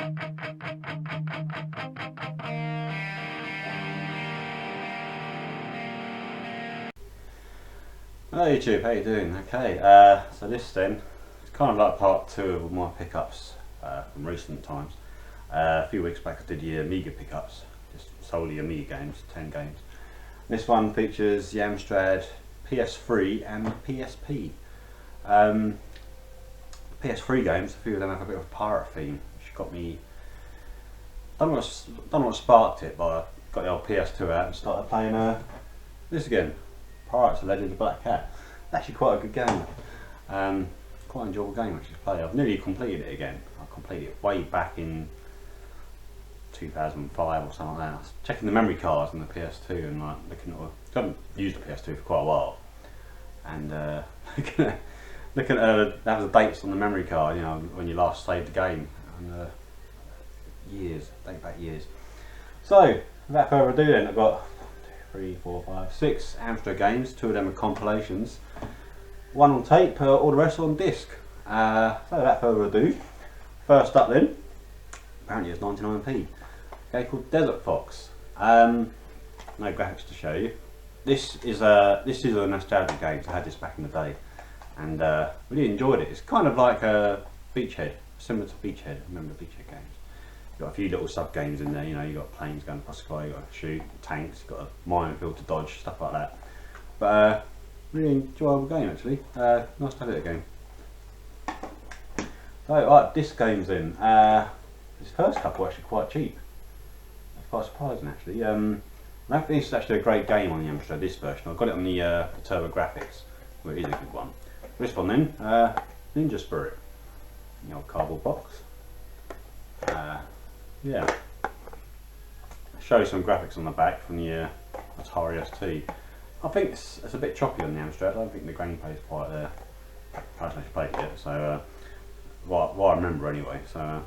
Hello YouTube, how you doing? Okay, so this then is kind of like part 2 of my pickups from recent times. A few weeks back I did the Amiga pickups, just solely Amiga games, 10 games. This one features the Amstrad PS3 and PSP. PS3 games, a few of them have a bit of a pirate theme, which got me, don't know what sparked it, but I got the old PS2 out and started playing this again. Pirates: The Legend of the Black Cat. Actually quite a good game. Quite an enjoyable game actually to play. I've nearly completed it again. I completed it way back in 2005 or something like that. I was checking the memory cards on the PS2 and like looking at, I haven't used the PS2 for quite a while, and looking at the dates on the memory card, you know, when you last saved the game, and years, date back years. So without further ado then, I've got 3, 4, 5, 6 Amstrad games. 2 of them are compilations, 1 on tape, all the rest on disc. So without further ado, first up then, apparently it's 99p, a game called Desert Fox. No graphics to show you. This is a nostalgic game. I had this back in the day and really enjoyed it. It's kind of like a Beachhead, similar to Beachhead. Remember the Beachhead games? Got a few little sub games in there, you know, you got planes going across the sky, you got to shoot, tanks, you got a minefield to dodge, stuff like that. But really enjoyable game actually. Nice to have it again. So right, disc games in. This first couple are actually quite cheap. That's quite surprising actually. I think this is actually a great game on the Amstrad, this version. I've got it on the Turbo Graphics, where it is a good one. This one then, Ninja Spirit, the old cardboard box. Yeah, show some graphics on the back from the Atari ST. I think it's a bit choppy on the Amstrad. I don't think the gameplay is quite there. I haven't actually played it yet, so what I remember anyway. So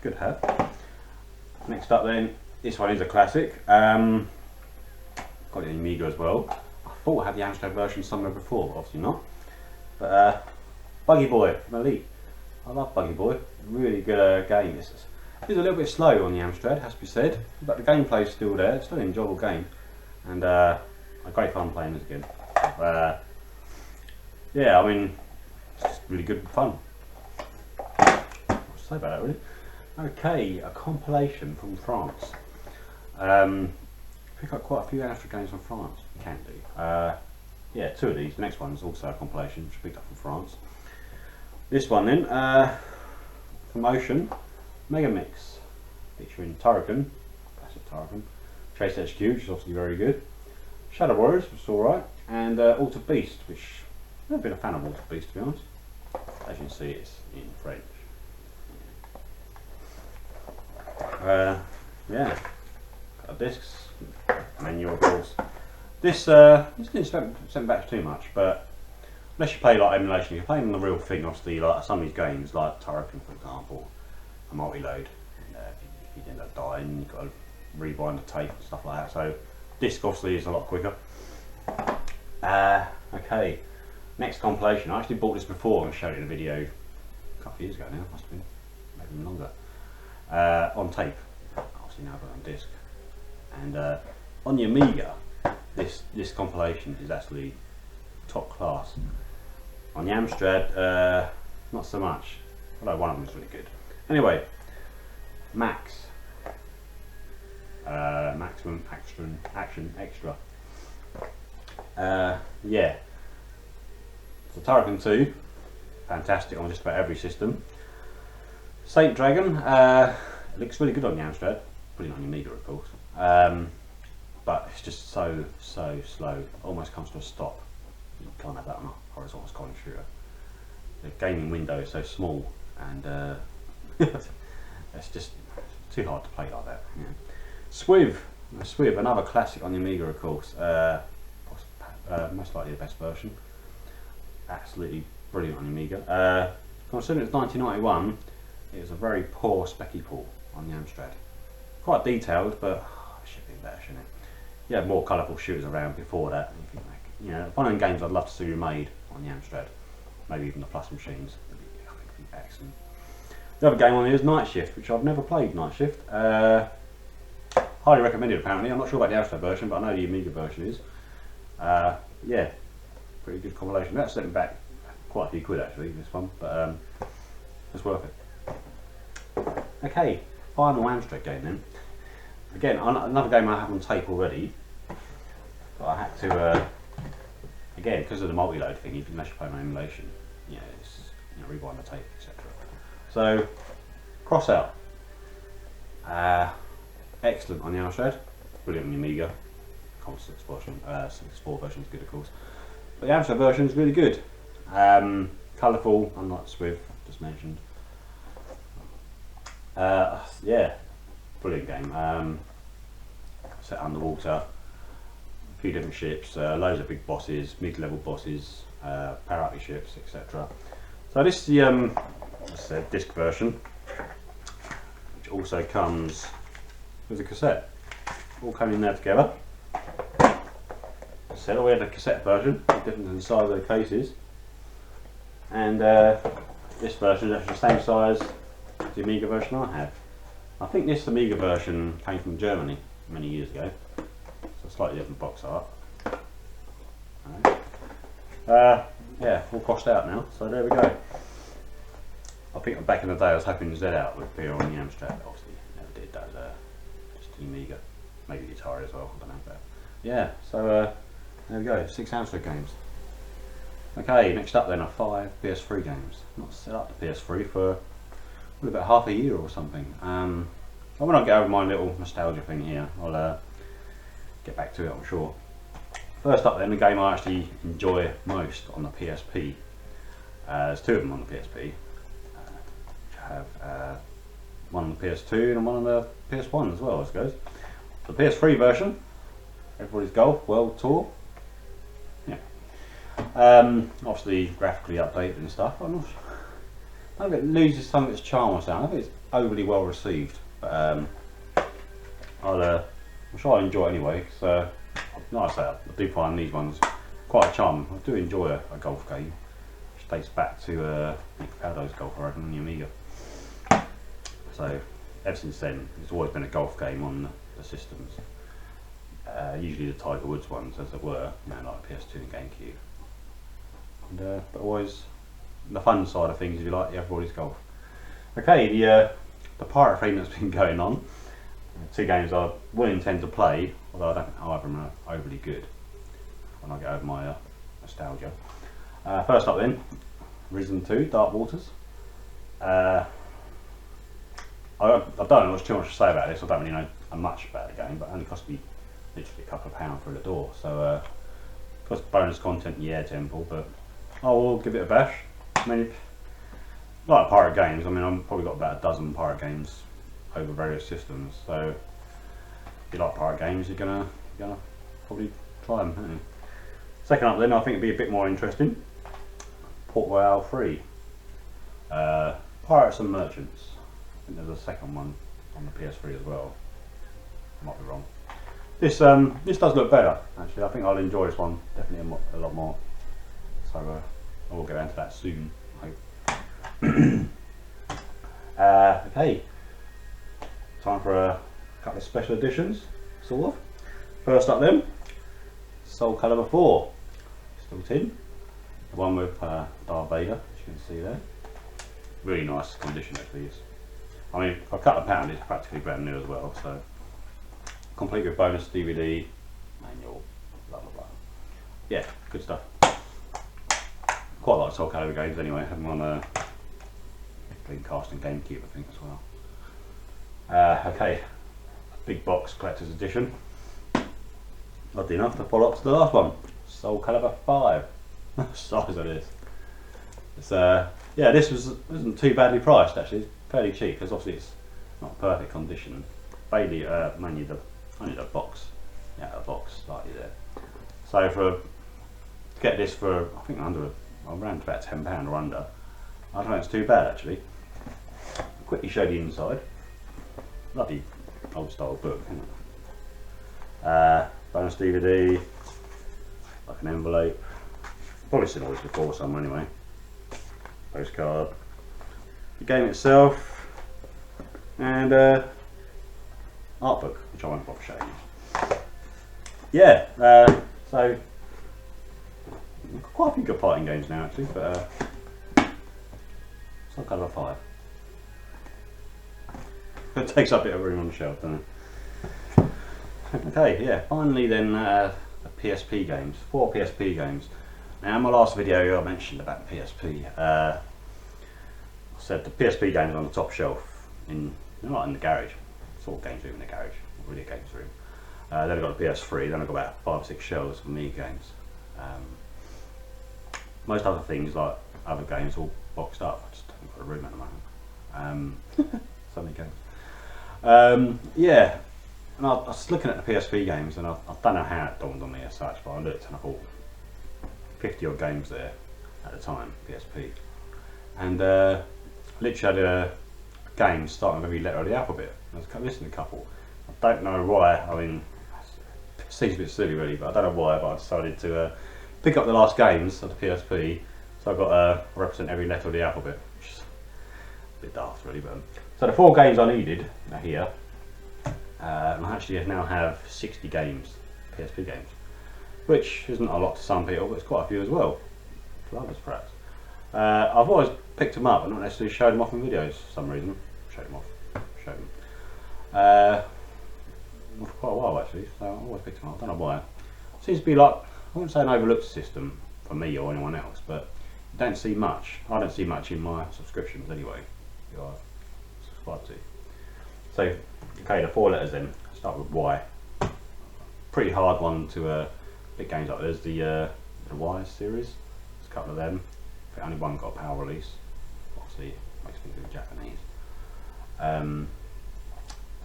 good to have. Next up then, this one is a classic. Got it in Amiga as well. I thought I had the Amstrad version somewhere before, but obviously not. But Buggy Boy from Elite. I love Buggy Boy. Really good game. It's a little bit slow on the Amstrad, has to be said, but the gameplay is still there. It's still an enjoyable game, and a great fun playing this again. Yeah, I mean, it's just really good fun. What to say about that, really? Okay, a compilation from France. Pick up quite a few Amstrad games from France. You can do. Yeah, 2 of these. The next one is also a compilation, which I picked up from France. This one then, Promotion. Mega Mix, featuring Turrican, classic Turrican, Chase HQ, which is obviously very good, Shadow Warriors, which is alright, and Alter Beast, which I've never been a fan of Alter Beast, to be honest. As you can see, it's in French. Yeah, got discs, menu of course. This didn't send back too much, but unless you play like emulation, if you're playing on the real thing, obviously, like some of these games, like Turrican for example, a multi-load, and if you end up dying, you've got to rewind the tape and stuff like that. So disc obviously is a lot quicker. Okay, next compilation. I actually bought this before and showed it in a video a couple of years ago now. Must have been maybe even longer. On tape, obviously now, but on disc. And on the Amiga, this compilation is actually top class. On the Amstrad, not so much. Although one of them is really good. Anyway, Max, Maximum Action Extra. Yeah, so Turrican 2, fantastic on just about every system. Saint Dragon, it looks really good on the Amstrad, brilliant on the Amiga of course, but it's just so slow, almost comes to a stop. You can't have that on a horizontal scrolling shooter. The gaming window is so small, and it's just too hard to play like that. Yeah. Swiv, another classic on the Amiga of course, most likely the best version. Absolutely brilliant on the Amiga. Considering it's 1991, it was a very poor specky pull on the Amstrad. Quite detailed, but it should be better, shouldn't it? You had more colourful shooters around before that. You know, one of the games I'd love to see remade on the Amstrad. Maybe even the Plus machines. I think it'd be excellent. The other game on here is Night Shift, which I've never played. Night Shift. Highly recommended apparently. I'm not sure about the Amstrad version, but I know the Amiga version is. Yeah, pretty good compilation. That set me back quite a few quid actually, this one, but it's worth it. Okay, final Amstrad game then. Again, another game I have on tape already, but I had to, again, because of the multi-load thing, unless you play on emulation, yeah, it's, you know, rewind the tape, etc. So, Crossout. Excellent on the Amstrad, brilliant on the Amiga. Console 64 version is good, of course, but the Amstrad version is really good. Colourful, unlike Swift, just mentioned. Yeah, brilliant game. Set underwater, a few different ships, loads of big bosses, mid-level bosses, power up your ships, etc. So this is the as I said, disc version, which also comes with a cassette. All come in there together. As I said, we had a cassette version, different in the size of the cases, and this version is actually the same size as the Amiga version I had. I think this Amiga version came from Germany many years ago, so slightly different box art. Yeah, all crossed out now, so there we go. I think back in the day I was hoping Z out would appear on the Amstrad, obviously never did. That was just the Amiga, maybe the Atari as well, I don't know. But yeah, so there we go, 6 Amstrad games. Okay, next up then are 5 PS3 games. Not set up the PS3 for about half a year or something. When I get over my little nostalgia thing here, I'll get back to it, I'm sure. First up then, the game I actually enjoy most on the PSP. There's 2 of them on the PSP. I have one on the PS2 and one on the PS1 as well, I suppose. The PS3 version, Everybody's Golf World Tour. Yeah. Obviously graphically updated and stuff. I don't know if it loses some of its charm or something. I think it's overly well received, but I'm sure I enjoy it anyway. So, like I say, I do find these ones quite a charm. I do enjoy a golf game, which dates back to Nick Faldo's golf, I reckon, on the Amiga. So, ever since then, it's always been a golf game on the systems. Usually the Tiger Woods ones, as it were, you know, like PS2 and GameCube. And, but always the fun side of things, if you like, the Everybody's Golf. Okay, the pirate theme that's been going on. 2 games I will intend to play, although I don't think either of them are overly good when I get over my nostalgia. First up then, Risen 2, Dark Waters. I don't know what's too much to say about this. I don't really know much about the game, but it only cost me literally a couple of £pounds for the door. So, cost bonus content in the air temple, but I will give it a bash. I mean, like pirate games, I mean, I've probably got about a dozen pirate games over various systems. So, if you like pirate games, you're gonna probably try them, aren't you? Second up, then, I think it'd be a bit more interesting. Port Royale 3. Pirates and Merchants. I think there's a second one on the PS3 as well. I might be wrong. This does look better actually. I think I'll enjoy this one definitely a lot more. So I will get around to that soon, I hope. Okay, time for a couple of special editions, sort of. First up then, Soul Calibur 4, still tin. The one with Darth Vader, as you can see there. Really nice condition actually. I mean, for a couple of £, it's practically brand new as well. So, complete with bonus DVD, manual, blah blah blah. Yeah, good stuff. Quite like Soul Calibur games anyway. Have them on Dreamcast and GameCube, I think, as well. Okay, big box collector's edition. Oddly enough, to follow up to the last one, Soul Calibur 5. Size of this. It's yeah, this wasn't too badly priced actually. It's fairly cheap because obviously it's not perfect condition. Mainly only the box, yeah, the box slightly there. So to get this for I think around about £10 or under, I don't think it's too bad actually. I'll quickly show the inside. Lovely old style book, isn't it? Bonus DVD, like an envelope. Probably seen all this before somewhere anyway. Postcard. the game itself, and art book, which I won't bother showing you. Yeah, so quite a few good fighting games now actually, but some kind of a 5. It takes up a bit of room on the shelf, doesn't it? Okay, yeah, finally then the PSP games, 4 PSP games. Now in my last video I mentioned about PSP. I said the PSP games are on the top shelf, not in the garage, sort of games room in the garage, not really a games room. Then I've got the PS3, then I've got about 5 or 6 shelves for me games. Most other things like other games all boxed up, I just haven't got a room at the moment. So many games. Yeah, and I was looking at the PSP games and I don't know how it dawned on me as such, but I looked and I thought 50 odd games there at the time, PSP. And literally had a game starting with every letter of the alphabet. I was listening to a couple. I don't know why, I mean, it seems a bit silly really, but I don't know why, but I decided to pick up the last games of the PSP, so I've got to represent every letter of the alphabet, which is a bit daft really. But so the 4 games I needed are here, and I actually now have 60 games, PSP games, which isn't a lot to some people, but it's quite a few as well, to others perhaps. I've always picked them up and not necessarily showed them off in videos for some reason. Showed them for quite a while actually, so I've always picked them up, I don't know why. It seems to be like, I wouldn't say an overlooked system for me or anyone else, but you don't see much. I don't see much in my subscriptions anyway, you are subscribed to. So, okay, the 4 letters then, start with Y. Pretty hard one to pick games up. There's the Y series, there's a couple of them. I think only one got a PAL release, obviously it makes me think Japanese.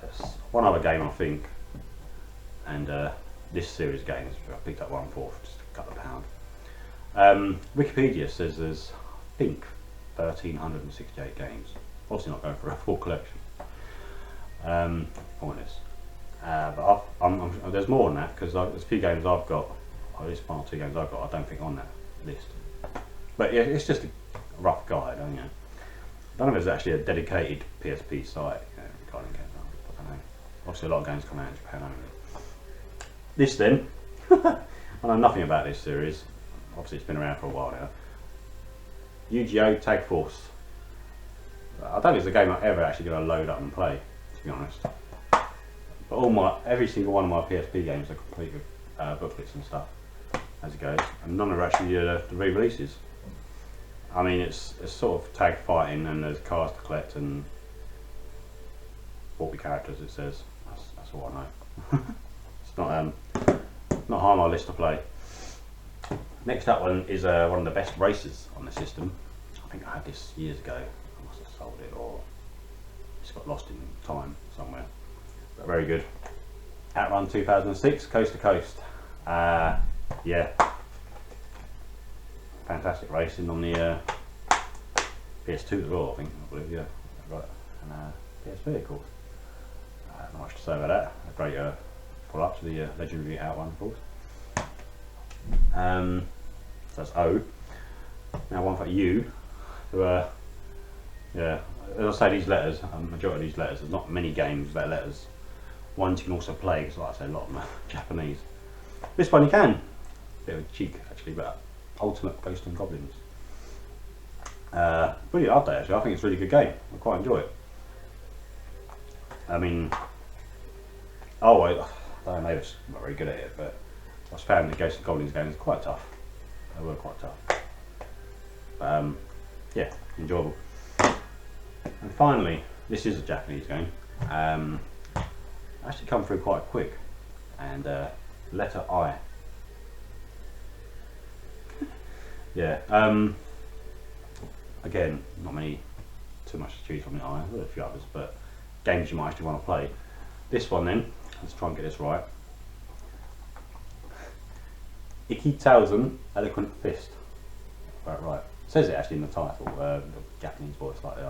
There's one other game I think, and this series of games I picked up one for just a couple of £1. Wikipedia says there's, I think, 1,368 games. Obviously not going for a full collection. Pointless. But there's more than that, because there's a few games I've got, or at least 1 or 2 games I've got, I don't think on that list. But yeah, it's just a rough guide, don't you? I don't know if there's actually a dedicated PSP site, regarding games. I don't know. Obviously a lot of games come out in Japan only. This then, I know nothing about this series. Obviously it's been around for a while now. Yu-Gi-Oh! Tag Force. I don't think it's a game I'm ever actually going to load up and play, to be honest. But every single one of my PSP games are complete with booklets and stuff as it goes, and none are actually the re-releases. I mean, it's sort of tag fighting, and there's cards to collect and 40 characters. It says that's all I know. It's not high on my list to play. Next up one is one of the best races on the system. I think I had this years ago. I must have sold it, or it's got lost in time somewhere. But very good. Outrun 2006, Coast to Coast. Yeah, fantastic racing on the PS2 as well, I believe, yeah, right, and PSP of course. Not much to say about that. A great follow-up to the legendary Outrun, of course. So that's O. Now one for U. Who, yeah, as I say, these letters, majority of these letters, there's not many games that letters. Ones you can also play, because like I say, a lot of them are Japanese. This one you can. Bit of a cheek actually, but Ultimate Ghosts and Goblins. Brilliant update actually. I think it's a really good game. I quite enjoy it. I mean, I don't know, maybe it's not very good at it, but I found the Ghosts and Goblins games quite tough. They were quite tough. Yeah, enjoyable. And finally, this is a Japanese game. Actually come through quite quick, and letter I. Yeah, again, not too much to choose from in I. There are a few others, but games you might actually want to play. This one then, let's try and get this right. Ikitausen Eloquent Fist. Right. It says it actually in the title, the Japanese voice like they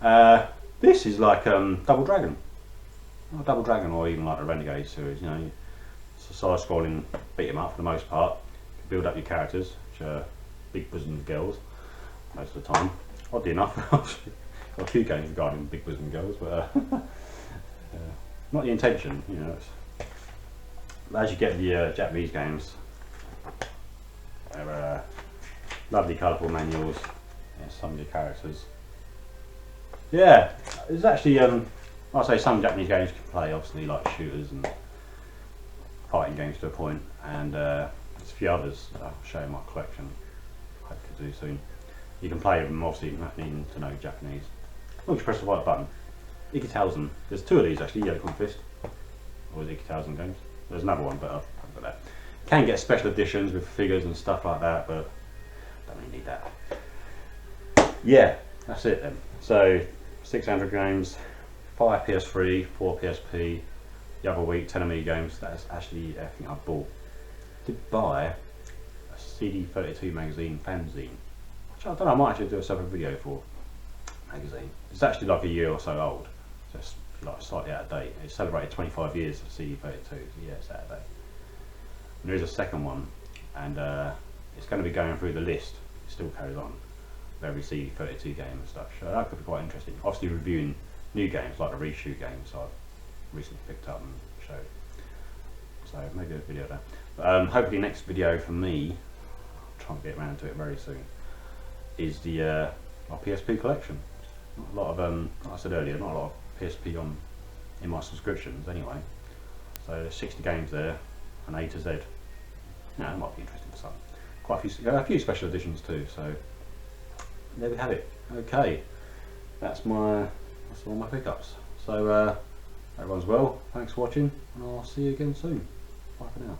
are. This is like Double Dragon. Double Dragon, or even like the Renegade series, you know. It's a side-scrolling beat 'em up for the most part. Build up your characters, which are big bosomed girls most of the time. oddly enough, got a few games regarding big boys and girls, but not the intention, you know. As you get the Japanese games, they're lovely colourful manuals, some of your characters. Yeah, there's actually, I'll say some Japanese games you can play, obviously, like shooters and fighting games to a point, and there's a few others that I'll show in my collection, hope to do soon. You can play them, obviously, not needing to know Japanese. Once you press the white button, Ikki-1000, there's two of these actually, Yellow Fist, or Ikki-1000 games. There's another one, but I'll talk about that. Can get special editions with figures and stuff like that, but don't really need that. Yeah, that's it then. So 600 games, 5 PS3, 4 PSP. The other week 10 Amiga games. That's actually everything I bought. Did buy a CD32 magazine fanzine, which I don't know, I might actually do a separate video for. Magazine. It's actually like a year or so old, so it's like slightly out of date. It celebrated 25 years of CD32, so yeah, it's out of date. And there is a second one, and it's going to be going through the list. It still carries on of every CD32 game and stuff, so that could be quite interesting. Obviously reviewing new games like the reshoot games I've recently picked up and showed. So maybe a video there. But hopefully next video for me, I'll try and get around to it very soon, is the my PSP collection. Not a lot of, like I said earlier, not a lot of PSP in my subscriptions anyway. So there's 60 games there, and A to Z. Now, it might be interesting for some. Quite a few special editions too. So there we have it. Okay, that's all my pickups. So everyone's well. Thanks for watching, and I'll see you again soon. Bye for now.